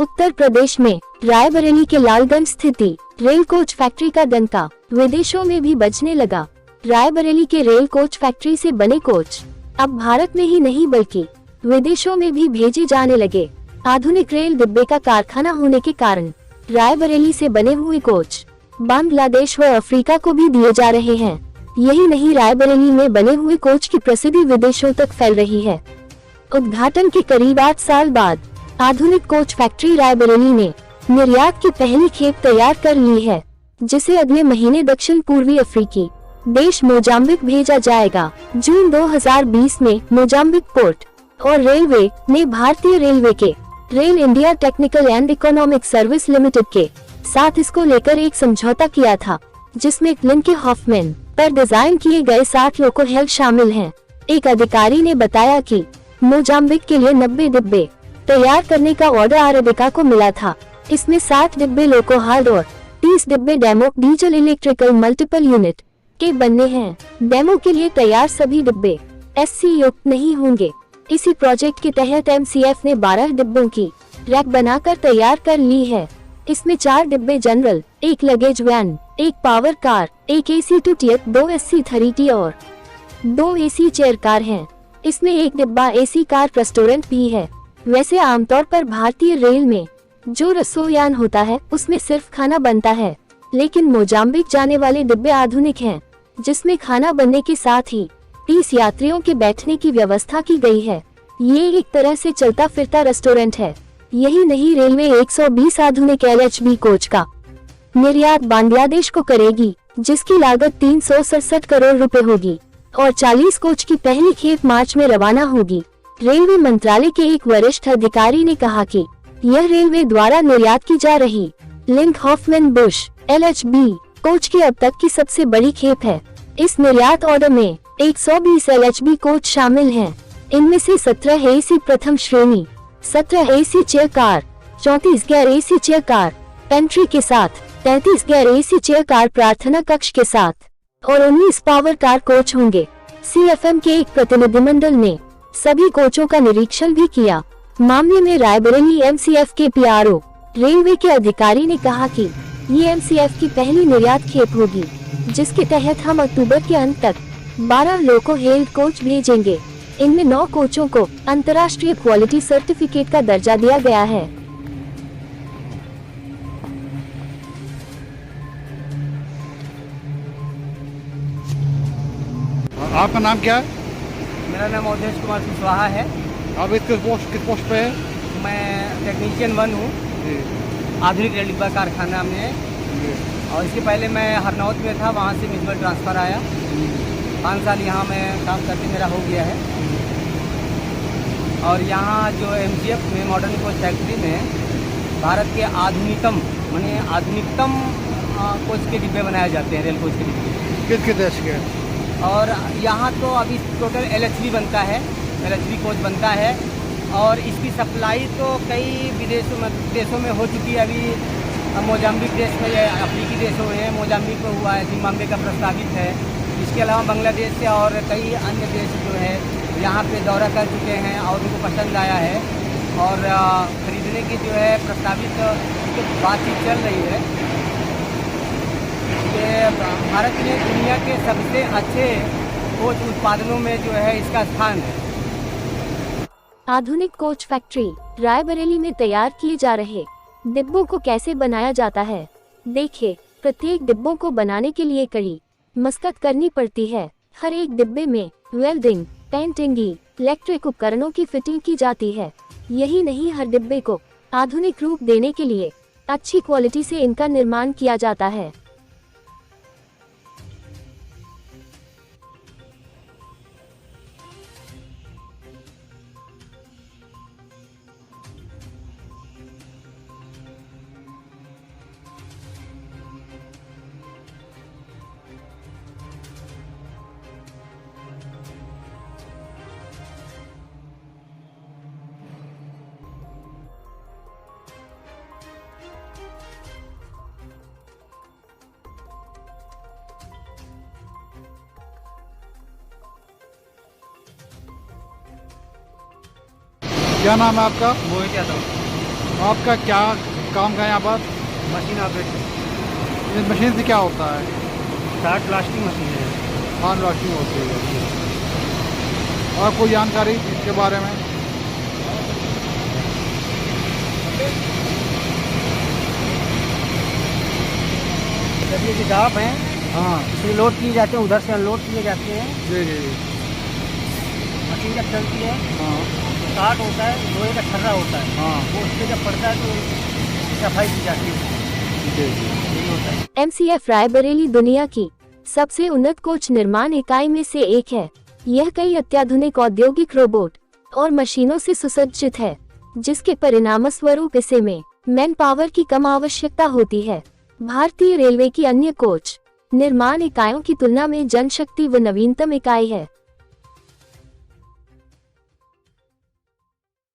उत्तर प्रदेश में रायबरेली के लालगंज स्थिति रेल कोच फैक्ट्री का डंका विदेशों में भी बजने लगा। रायबरेली के रेल कोच फैक्ट्री से बने कोच अब भारत में ही नहीं बल्कि विदेशों में भी भेजे जाने लगे। आधुनिक रेल डिब्बे का कारखाना होने के कारण रायबरेली से बने हुए कोच बांग्लादेश व अफ्रीका को भी दिए जा रहे हैं। यही नहीं, रायबरेली में बने हुए कोच की प्रसिद्धि विदेशों तक फैल रही है। उद्घाटन के करीब 8 साल बाद आधुनिक कोच फैक्ट्री रायबरेली ने निर्यात की पहली खेप तैयार कर ली है, जिसे अगले महीने दक्षिण पूर्वी अफ्रीकी देश मोजाम्बिक भेजा जाएगा। जून 2020 में मोजाम्बिक पोर्ट और रेलवे ने भारतीय रेलवे के rail India technical and economic service limited के साथ इसको लेकर एक समझौता किया था, जिसमें क्लिंके हॉफमैन पर डिजाइन किए गए 60 लोको हेल्थ शामिल हैं। एक अधिकारी ने बताया कि मोजाम्बिक के लिए 90 डिब्बे तैयार करने का ऑर्डर अरेबिका को मिला था। इसमें 60 डिब्बे लोको हार्ड और 30 डिब्बे demo diesel electrical multiple unit के बनने हैं। डेमो के लिए तैयार सभी डिब्बे एससी युक्त नहीं होंगे। इसी प्रोजेक्ट के तहत एमसीएफ ने 12 डिब्बों की रैक बनाकर तैयार कर ली है। इसमें 4 डिब्बे general, 1 luggage van, 1 power car, 1 AC 2 tier, 2 AC 3 और 2 एसी चेयर कार हैं। इसमें 1 डिब्बा एसी कार रेस्टोरेंट भी है। वैसे आमतौर पर भारतीय रेल में जो रसोईयान होता है उसमें सिर्फ खाना बनता है, लेकिन मोजाम्बिक जाने वाले डिब्बे आधुनिक हैं, जिसमें खाना बनने के साथ ही 30 यात्रियों के बैठने की व्यवस्था की गई है। ये एक तरह से चलता फिरता रेस्टोरेंट है। यही नहीं, रेलवे 120 आधुनिक LHB कोच का निर्यात बांग्लादेश को करेगी, जिसकी लागत 367 करोड़ रुपए होगी और 40 कोच की पहली खेप मार्च में रवाना होगी। रेलवे मंत्रालय के एक वरिष्ठ अधिकारी ने कहा कि यह रेलवे द्वारा निर्यात की जा रही Linke Hofmann Busch LHB coach की अब तक की सबसे बड़ी खेप है। इस निर्यात ऑर्डर में 120 LHB कोच शामिल हैं। इनमें से 17 AC प्रथम श्रेणी, 17 AC चेयर कार, 34 गैर AC चेयर कार पेंट्री के साथ, 33 गैर AC चेयर कार प्रार्थना कक्ष के साथ और 19 पावर कार कोच होंगे। CFM के एक प्रतिनिधिमंडल ने सभी कोचों का निरीक्षण भी किया। मामले में रायबरेली MCF के PRO रेलवे के अधिकारी ने कहा कि ये MCF की पहली निर्यात खेप होगी, जिसके तहत हम अक्टूबर के अंत तक 12 लोको हेल्थ कोच भेजेंगे। इनमें 9 कोचों को अंतर्राष्ट्रीय क्वालिटी सर्टिफिकेट का दर्जा दिया गया है। आपका नाम क्या है? मेरा नाम अवधेश कुमार कुशवाहा है। आप किस पोस्ट पे हैं? मैं टेक्नीशियन 1 हूँ आधुनिक रेल डिब्बा कारखाना में, और इसके पहले मैं हरनौत में था, वहाँ से म्यूचुअल ट्रांसफ़र आया। 5 साल यहाँ मैं काम करके मेरा हो गया है। और यहाँ जो MCF में मॉडर्न कोच फैक्ट्री में भारत के आधुनिकतम कोच के डिब्बे बनाए जाते हैं, रेल कोच के डिब्बे। किस देश के? और यहाँ तो अभी टोटल LHB बनता है, LHB कोच बनता है, और इसकी सप्लाई तो कई देशों में हो चुकी है। अभी मोजाम्बिक देश में, अफ्रीकी देशों में मोजाम्बिक में हुआ है, जिम्बाब्वे का प्रस्तावित है। इसके अलावा बांग्लादेश से और कई अन्य देश जो है यहाँ पे दौरा कर चुके हैं और उनको पसंद आया है, और ख़रीदने की जो है प्रस्तावित बातचीत चल रही है। ये भारत में दुनिया के सबसे अच्छे कोच उत्पादनों में जो है इसका स्थान है। आधुनिक कोच फैक्ट्री रायबरेली में तैयार किए जा रहे डिब्बों को कैसे बनाया जाता है, देखिए। प्रत्येक डिब्बों को बनाने के लिए कड़ी मशक्कत करनी पड़ती है। हर एक डिब्बे में वेल्डिंग, पेंटिंग, इलेक्ट्रिक उपकरणों की फिटिंग की जाती है। यही नहीं, हर डिब्बे को आधुनिक रूप देने के लिए अच्छी क्वालिटी से इनका निर्माण किया जाता है। क्या नाम है आपका? मोहित यादव। आपका क्या काम का है यहाँ पर? Machine operator. इस मशीन से क्या होता है? शार्ट ब्लास्टिंग मशीन है। हाँ, ब्लास्टिंग होती है। और कोई जानकारी इसके बारे में? जब ये गिदाप हैं, हाँ इसमें लोड किए जाते हैं, उधर से अनलोड किए जाते हैं। जी जी जी। मशीन जब चलती है, हाँ स्टार्ट होता है, लोहे का छर्रा होता है, हाँ वो उससे जब पड़ता है तो सफाई की जाती है। जी जी। यही होता है। MCF रायबरेली दुनिया की सबसे उन्नत कोच निर्माण इकाई में से एक है। यह कई अत्याधुनिक औद्योगिक रोबोट और मशीनों से सुसज्जित है, जिसके परिणामस्वरूप इसे में मैन पावर की कम आवश्यकता होती है। भारतीय रेलवे की अन्य कोच निर्माण इकाइयों की तुलना में जनशक्ति व नवीनतम इकाई है।